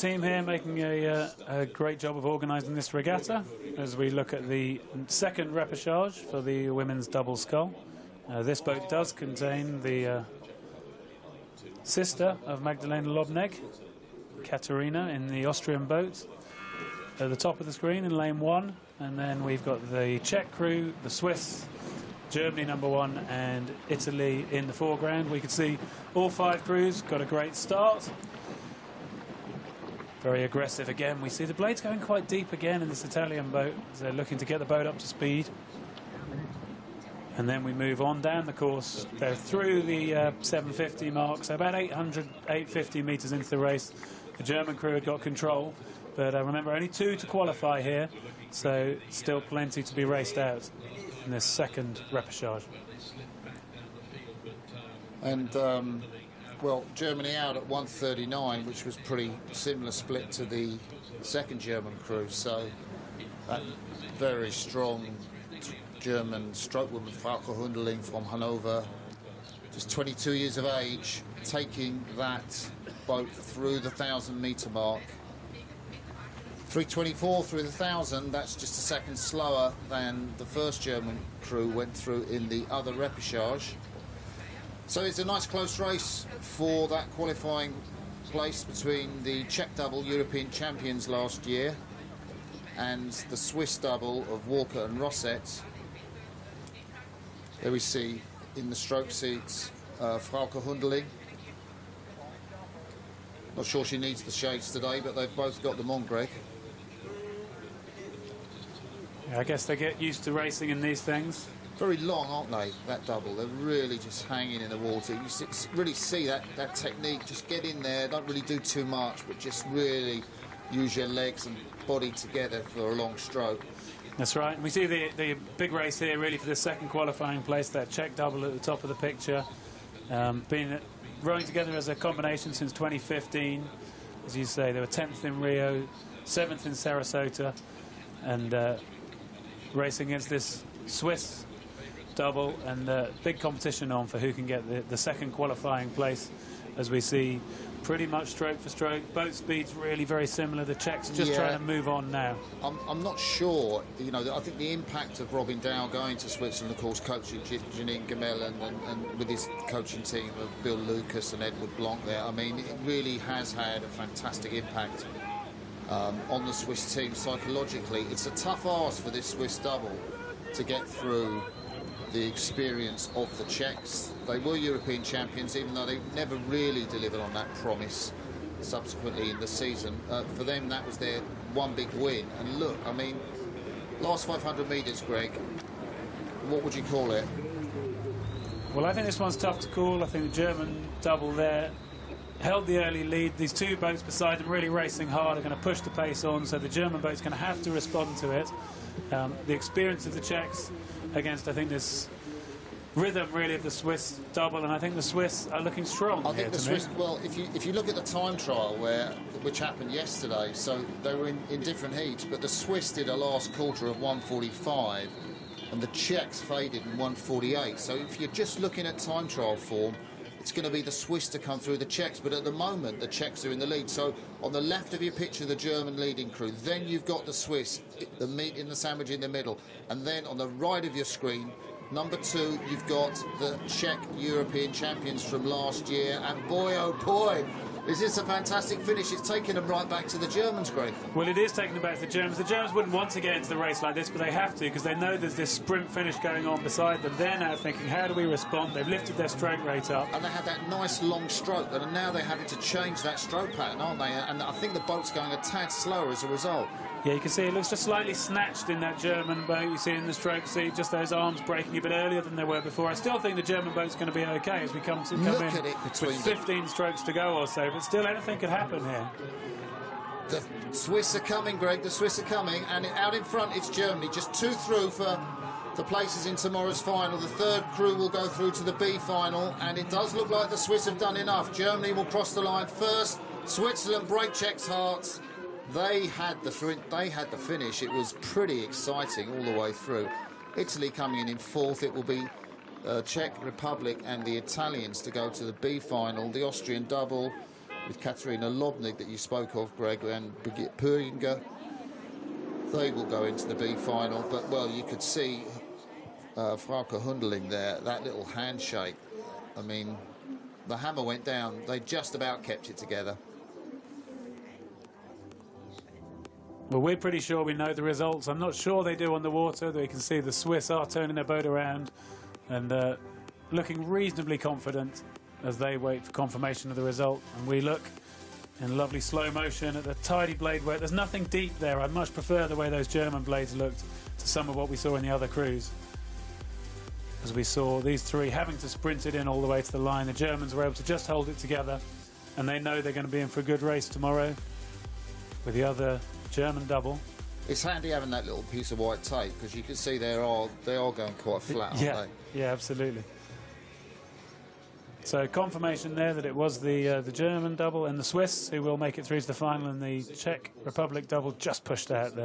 team here making a great job of organising this regatta as we look at the second repechage for the women's double scull. This boat does contain the sister of Magdalena Lobneg, Katerina, in the Austrian boat at the top of the screen in lane 1, and then we've got the Czech crew, the Swiss, Germany #1, and Italy in the foreground. We can see all 5 crews got a great start. Very aggressive again. We see the blades going quite deep again in this Italian boat as they're looking to get the boat up to speed. And then we move on down the course. They're through the 750 mark, so about 850 metres into the race. The German crew had got control, but remember, only 2 to qualify here, so still plenty to be raced out in this second repechage. And well, Germany out at 1:39, which was pretty similar split to the second German crew. So that very strong German strokewoman, Frauke Hunderling from Hanover, just 22 years of age, taking that boat through the 1,000-metre mark. 3:24 through the 1,000, that's just a second slower than the first German crew went through in the other repechage. So it's a nice close race for that qualifying place between the Czech double European champions last year and the Swiss double of Walker and Rosset. There we see in the stroke seats Frauke Hunderling. Not sure she needs the shades today, but they've both got them on, Greg. Yeah, I guess they get used to racing in these things. Very long, aren't they, that double? They're really just hanging in the water. You really see that technique. Just get in there, don't really do too much, but just really use your legs and body together for a long stroke. That's right. And we see the big race here really for the second qualifying place, that Czech double at the top of the picture. Been rowing together as a combination since 2015. As you say, they were 10th in Rio, 7th in Sarasota, and racing against this Swiss double, and big competition on for who can get the second qualifying place, as we see pretty much stroke for stroke. Boat speeds really very similar. The Czechs just trying to move on now. I'm not sure, you know, I think the impact of Robin Dow going to Switzerland, of course, coaching Janine Gamel and with his coaching team of Bill Lucas and Edward Blanc there, I mean, it really has had a fantastic impact on the Swiss team psychologically. It's a tough ask for this Swiss double to get through the experience of the Czechs. They were European champions, even though they never really delivered on that promise subsequently in the season. For them, that was their one big win. And look, I mean, last 500 metres, Greg, what would you call it? Well, I think this one's tough to call. I think the German double there held the early lead. These 2 boats beside them really racing hard are going to push the pace on, so the German boat's going to have to respond to it. The experience of the Czechs against, I think, this rhythm really of the Swiss double, and I think the Swiss are looking strong. I think the Swiss, well, if you look at the time trial which happened yesterday, so they were in different heats, but the Swiss did a last quarter of 1:45 and the Czechs faded in 1:48. So if you're just looking at time trial form, it's going to be the Swiss to come through the Czechs, but at the moment the Czechs are in the lead. So on the left of your picture, the German leading crew, then you've got the Swiss, the meat in the sandwich in the middle, and then on the right of your screen, number 2, you've got the Czech European champions from last year, and boy oh boy, is this a fantastic finish. It's taking them right back to the Germans, Greg. Well, it is taking them back to the Germans. The Germans wouldn't want to get into the race like this, but they have to, because they know there's this sprint finish going on beside them. They're now thinking, how do we respond? They've lifted their stroke rate up. And they had that nice long stroke, and now they're having to change that stroke pattern, aren't they? And I think the boat's going a tad slower as a result. Yeah, you can see it looks just slightly snatched in that German boat. You see in the stroke seat, just those arms breaking a bit earlier than they were before. I still think the German boat's going to be okay as we come in with 15 strokes to go or so, but still anything could happen here. The Swiss are coming, Greg, the Swiss are coming, and out in front it's Germany. Just 2 through for the places in tomorrow's final. The 3rd crew will go through to the B final, and it does look like the Swiss have done enough. Germany will cross the line first. Switzerland break Czechs' hearts. They had the finish. It was pretty exciting all the way through. Italy coming in 4th. It will be Czech Republic and the Italians to go to the B final. The Austrian double with Katarina Lobnig that you spoke of, Greg, and Brigitte Puringer. They will go into the B final, but well, you could see Frauke Hundeling there, that little handshake. I mean, the hammer went down. They just about kept it together. Well, we're pretty sure we know the results. I'm not sure they do on the water. They can see the Swiss are turning their boat around and looking reasonably confident as they wait for confirmation of the result. And we look in lovely slow motion at the tidy blade work. There's nothing deep there. I much prefer the way those German blades looked to some of what we saw in the other crews. As we saw these three having to sprint it in all the way to the line, the Germans were able to just hold it together, and they know they're going to be in for a good race tomorrow with the other German double. It's handy having that little piece of white tape, because you can see they are going quite flat, aren't they? Yeah, absolutely. So confirmation there that it was the German double and the Swiss who will make it through to the final, and the Czech Republic double just pushed out there.